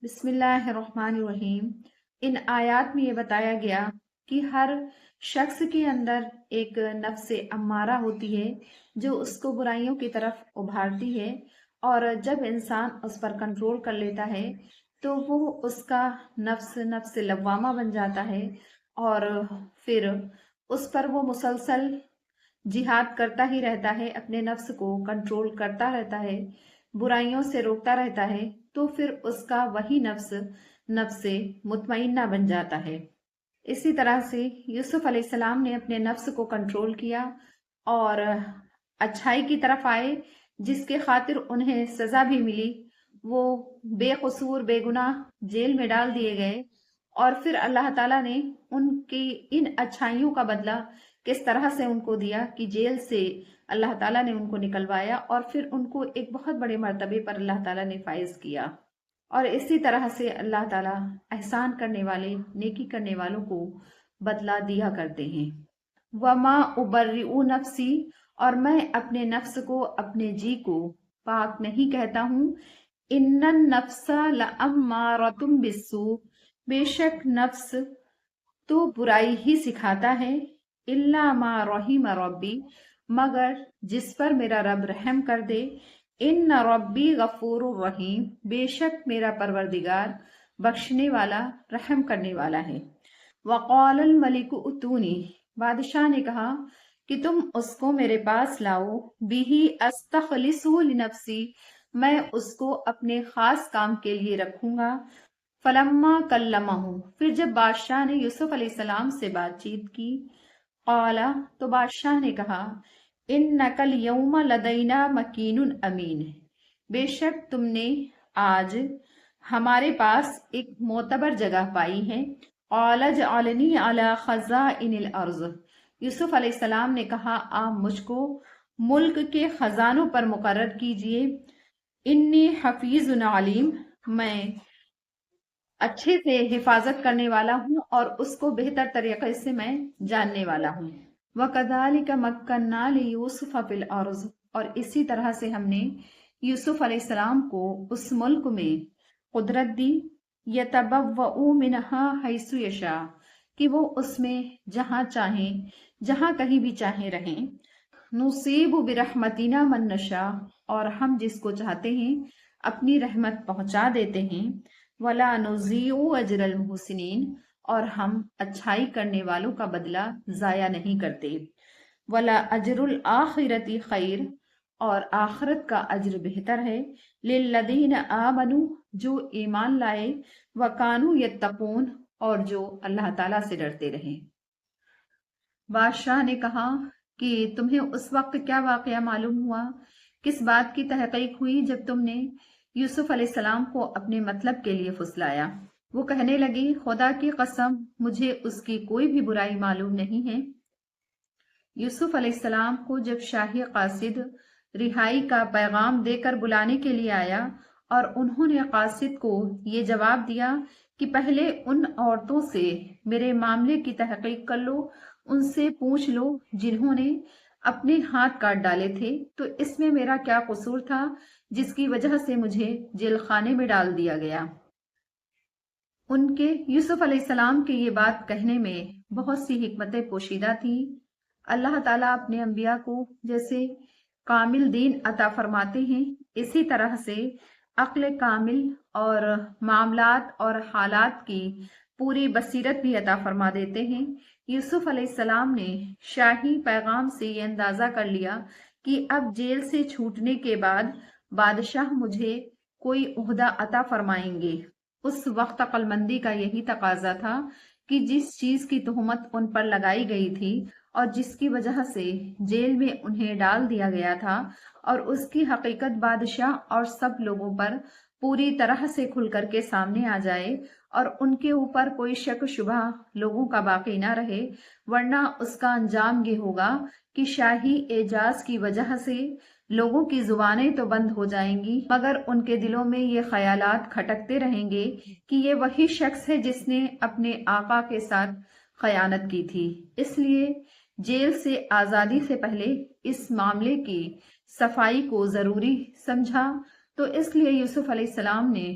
بسم اللہ الرحمن الرحیم۔ ان آیات میں یہ بتایا گیا کہ ہر شخص کے اندر ایک نفس امارہ ہوتی ہے جو اس کو برائیوں کی طرف ابھارتی ہے، اور جب انسان اس پر کنٹرول کر لیتا ہے تو وہ اس کا نفس لوامہ بن جاتا ہے، اور پھر اس پر وہ مسلسل جہاد کرتا ہی رہتا ہے، اپنے نفس کو کنٹرول کرتا رہتا ہے، برائیوں سے روکتا رہتا ہے، تو پھر اس کا وہی نفس مطمئنہ بن جاتا ہے۔ اسی طرح سے یوسف علیہ السلام نے اپنے نفس کو کنٹرول کیا اور اچھائی کی طرف آئے، جس کے خاطر انہیں سزا بھی ملی۔ وہ بے قصور بے گناہ جیل میں ڈال دیے گئے، اور پھر اللہ تعالیٰ نے ان کی ان اچھائیوں کا بدلہ کس طرح سے ان کو دیا کہ جیل سے اللہ تعالیٰ نے ان کو نکلوایا، اور پھر ان کو ایک بہت بڑے مرتبے پر اللہ تعالیٰ نے فائز کیا۔ اور اسی طرح سے اللہ تعالیٰ احسان کرنے والے، نیکی کرنے والوں کو بدلہ دیا کرتے ہیں۔ وَمَا أُبَرِّئُ نَفْسِي، اور میں اپنے نفس کو، اپنے جی کو پاک نہیں کہتا ہوں۔ إِنَّ النَّفْسَ لَأَمَّارَةٌ بِالسُّوءِ، بے شک نفس تو برائی ہی سکھاتا ہے۔ إِلَّا مَا رَحِمَ رَبِّي، مگر جس پر میرا رب رحم کر دے۔ ان ربی غفور الرحیم، بے شک میرا پروردگار بخشنے والا، رحم کرنے والا ہے۔ وقال الملک اتونی، بادشاہ نے کہا کہ تم اس کو میرے پاس لاؤ۔ بہ استخلصہ لنفسی، میں اس کو اپنے خاص کام کے لیے رکھوں گا۔ فلما کلمہ، پھر جب بادشاہ نے یوسف علیہ السلام سے بات چیت کی، قال، تو بادشاہ نے کہا، انک الیوم لدینا مکین امین، بے شک تم نے آج ہمارے پاس ایک معتبر جگہ پائی ہے۔ قال اجعلنی علی خزائن الارض، یوسف علیہ السلام نے کہا، آپ مجھ کو ملک کے خزانوں پر مقرر کیجئے۔ انی حفیظ علیم، میں اچھے سے حفاظت کرنے والا ہوں اور اس کو بہتر طریقے سے میں جاننے والا ہوں۔ وَكَذَلِكَ مَكَّنَّا لِيُوسُفَ فِي الْأَرْضِ، اور اسی طرح سے ہم نے یوسف علیہ السلام کو اس ملک میں قدرت دی، يَتَبَوَّأُ مِنْهَا حَيْثُ يَشَاءُ، کہ وہ اس میں جہاں چاہیں، جہاں کہیں بھی چاہیں رہیں۔ نُصِيبُ بِرَحْمَتِنَا مَن نَّشَاءُ، اور ہم جس کو چاہتے ہیں اپنی رحمت پہنچا دیتے ہیں۔ وَلَا نُضِيعُ أَجْرَ الْمُحْسِنِينَ، اور ہم اچھائی کرنے والوں کا بدلہ ضائع نہیں کرتے۔ وَلَا أَجْرُ الْآخِرَةِ خَيْرٌ، اور آخرت کا اجر بہتر ہے۔ لِلَّذِينَ آمَنُوا، جو ایمان لائے، وَكَانُوا يَتَّقُونَ، اور جو اللہ تعالیٰ سے ڈرتے رہیں۔ بادشاہ نے کہا کہ تمہیں اس وقت کیا واقعہ معلوم ہوا، کس بات کی تحقیق ہوئی جب تم نے یوسف علیہ السلام کو اپنے مطلب کے لیے پھسلایا؟ وہ کہنے لگی، خدا کی قسم مجھے اس کی کوئی بھی برائی معلوم نہیں ہے۔ یوسف علیہ السلام کو جب شاہی قاصد رہائی کا پیغام دے کر بلانے کے لیے آیا، اور انہوں نے قاصد کو یہ جواب دیا کہ پہلے ان عورتوں سے میرے معاملے کی تحقیق کر لو، ان سے پوچھ لو جنہوں نے اپنے ہاتھ کاٹ ڈالے تھے، تو اس میں میرا کیا قصور تھا جس کی وجہ سے مجھے جیل خانے میں ڈال دیا گیا۔ ان کے یوسف علیہ السلام کے یہ بات کہنے میں بہت سی حکمتیں پوشیدہ تھیں۔ اللہ تعالیٰ اپنے انبیاء کو جیسے کامل دین عطا فرماتے ہیں، اسی طرح سے عقل کامل اور معاملات اور حالات کی پوری بصیرت بھی عطا فرما دیتے ہیں۔ یوسف علیہ السلام نے شاہی پیغام سے یہ اندازہ کر لیا کہ اب جیل سے چھوٹنے کے بعد بادشاہ مجھے کوئی عہدہ عطا فرمائیں گے۔ اس وقت عقل مندی کا یہی تقاضا تھا کہ جس چیز کی تہمت ان پر لگائی گئی تھی اور جس کی وجہ سے جیل میں انہیں ڈال دیا گیا تھا، اور اس کی حقیقت بادشاہ اور سب لوگوں پر پوری طرح سے کھل کر کے سامنے آ جائے، اور ان کے اوپر کوئی شک و شبہ لوگوں کا باقی نہ رہے، ورنہ اس کا انجام یہ ہوگا کہ شاہی اعجاز کی وجہ سے لوگوں کی زبانیں تو بند ہو جائیں گی، مگر ان کے دلوں میں یہ خیالات کھٹکتے رہیں گے کہ یہ وہی شخص ہے جس نے اپنے آقا کے ساتھ خیانت کی تھی۔ اس لیے جیل سے آزادی سے پہلے اس معاملے کی صفائی کو ضروری سمجھا، تو اس لیے یوسف علیہ السلام نے